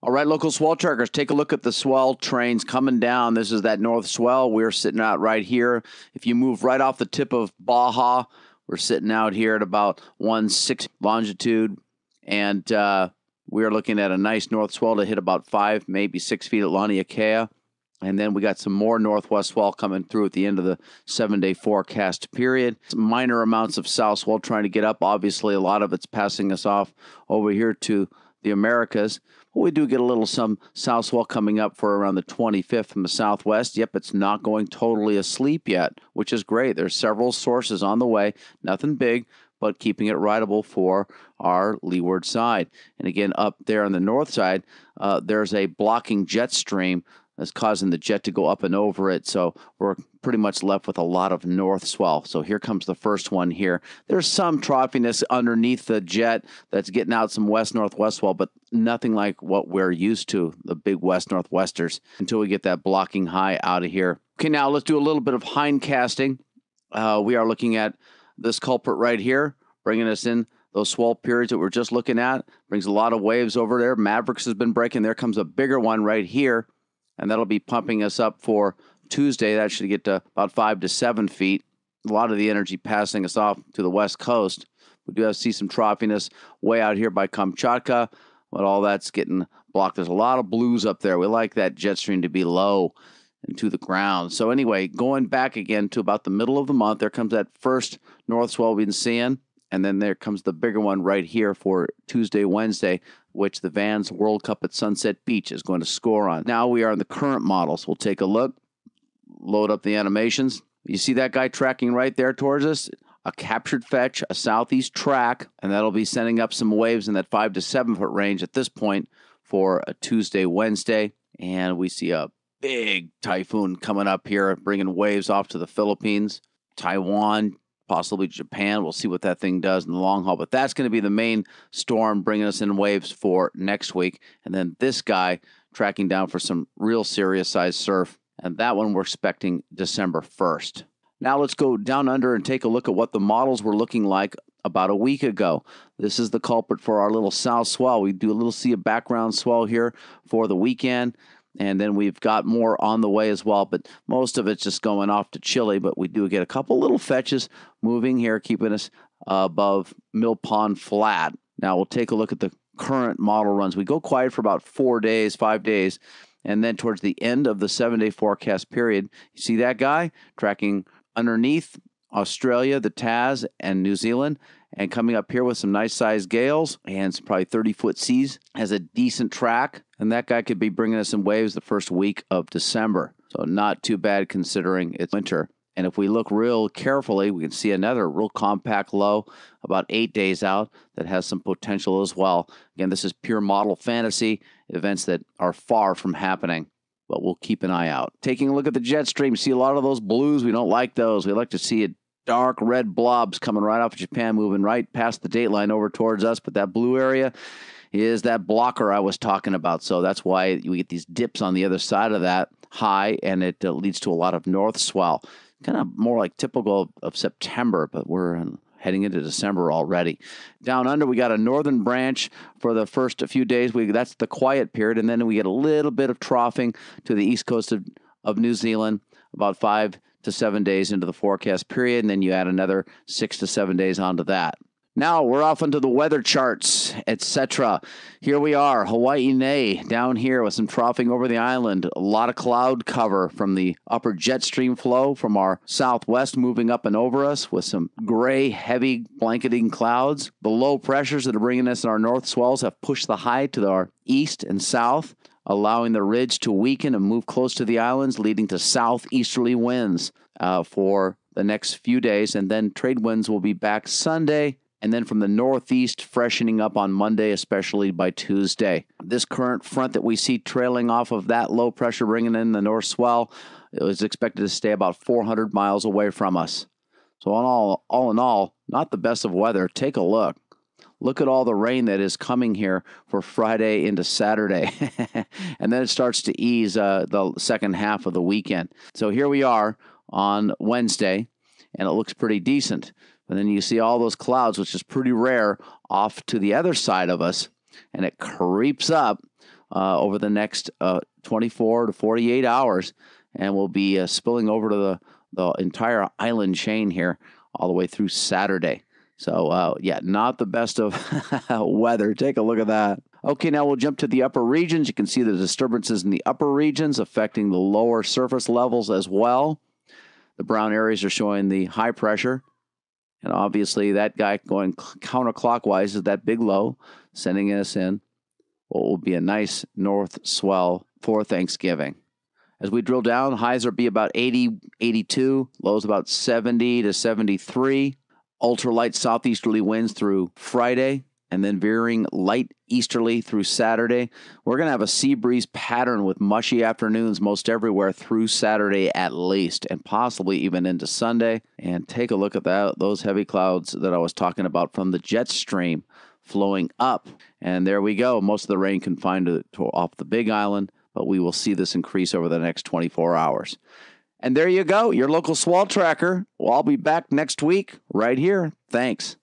All right, local swell trackers, take a look at the swell trains coming down. This is that north swell. We're sitting out right here. If you move right off the tip of Baja, we're sitting out here at about 1/6 longitude, and we are looking at a nice north swell to hit about 5, maybe 6 feet at Laniakea. And then we got some more northwest swell coming through at the end of the 7-day forecast period. Some minor amounts of south swell trying to get up. Obviously, a lot of it's passing us off over here to the Americas. But we do get a little some south swell coming up for around the 25th from the southwest. Yep, it's not going totally asleep yet, which is great. There's several sources on the way. Nothing big, but keeping it rideable for our leeward side. And again, up there on the north side, there's a blocking jet stream that's causing the jet to go up and over it. So we're pretty much left with a lot of north swell. So here comes the first one here. There's some troughiness underneath the jet that's getting out some west-northwest swell, but nothing like what we're used to, the big west-northwesters, until we get that blocking high out of here. Okay, now let's do a little bit of hindcasting. We are looking at this culprit right here, bringing us in those swell periods that we're just looking at. Brings a lot of waves over there. Mavericks has been breaking. There comes a bigger one right here. And that'll be pumping us up for Tuesday. That should get to about 5 to 7 feet. A lot of the energy passing us off to the west coast. We do see some troughiness way out here by Kamchatka, but all that's getting blocked. There's a lot of blues up there. We like that jet stream to be low and to the ground. So anyway, going back again to about the middle of the month, there comes that first north swell we've been seeing. And then there comes the bigger one right here for Tuesday, Wednesday, which the Vans World Cup at Sunset Beach is going to score on. Now we are in the current models. We'll take a look, load up the animations. You see that guy tracking right there towards us? A captured fetch, a southeast track, and that'll be sending up some waves in that 5 to 7 foot range at this point for a Tuesday, Wednesday. And we see a big typhoon coming up here, bringing waves off to the Philippines, Taiwan, possibly Japan. We'll see what that thing does in the long haul. But that's going to be the main storm bringing us in waves for next week. And then this guy tracking down for some real serious size surf. And that one we're expecting December 1st. Now let's go down under and take a look at what the models were looking like about a week ago. This is the culprit for our little south swell. We do see a background swell here for the weekend. And then we've got more on the way as well, but most of it's just going off to Chile. But we do get a couple little fetches moving here, keeping us above Mill Pond Flat. Now we'll take a look at the current model runs. We go quiet for about 4 days, 5 days, and then towards the end of the 7-day forecast period, you see that guy tracking underneath Australia, the Taz, and New Zealand, and coming up here with some nice sized gales and some probably 30-foot seas, has a decent track, and that guy could be bringing us in waves the first week of December. So not too bad considering it's winter. And if we look real carefully, we can see another real compact low about 8 days out that has some potential as well. Again, this is pure model fantasy, events that are far from happening, but we'll keep an eye out. Taking a look at the jet stream, see a lot of those blues. We don't like those. We like to see it dark red blobs coming right off of Japan, moving right past the date line over towards us. But that blue area is that blocker I was talking about. So that's why we get these dips on the other side of that high, and it leads to a lot of north swell. Kind of more like typical of September, but we're heading into December already. Down under, we got a northern branch for the first few days. That's the quiet period, and then we get a little bit of troughing to the east coast of New Zealand, about 5 to 7 days into the forecast period, and then you add another 6 to 7 days onto that. Now we're off into the weather charts, etc. Here we are, Hawaii Nei, down here with some troughing over the island. A lot of cloud cover from the upper jet stream flow from our southwest moving up and over us with some gray, heavy blanketing clouds. The low pressures that are bringing us in our north swells have pushed the high to our east and south, allowing the ridge to weaken and move close to the islands, leading to southeasterly winds for the next few days. And then trade winds will be back Sunday, and then from the northeast, freshening up on Monday, especially by Tuesday. This current front that we see trailing off of that low pressure bringing in the north swell is expected to stay about 400 miles away from us. So all in all, not the best of weather. Take a look. Look at all the rain that is coming here for Friday into Saturday. And then it starts to ease the second half of the weekend. So here we are on Wednesday, and it looks pretty decent. But then you see all those clouds, which is pretty rare, off to the other side of us, and it creeps up over the next 24 to 48 hours, and will be spilling over to the entire island chain here all the way through Saturday. So, not the best of weather. Take a look at that. Okay, now we'll jump to the upper regions. You can see the disturbances in the upper regions affecting the lower surface levels as well. The brown areas are showing the high pressure. And obviously that guy going counterclockwise is that big low, sending us in what will be a nice north swell for Thanksgiving. As we drill down, highs will be about 80, 82, lows about 70 to 73. Ultralight southeasterly winds through Friday, and then veering light easterly through Saturday. We're going to have a sea breeze pattern with mushy afternoons most everywhere through Saturday at least, and possibly even into Sunday. And take a look at those heavy clouds that I was talking about from the jet stream flowing up. And there we go. Most of the rain confined off the Big Island, but we will see this increase over the next 24 hours. And there you go, your local swell tracker. Well, I'll be back next week right here. Thanks.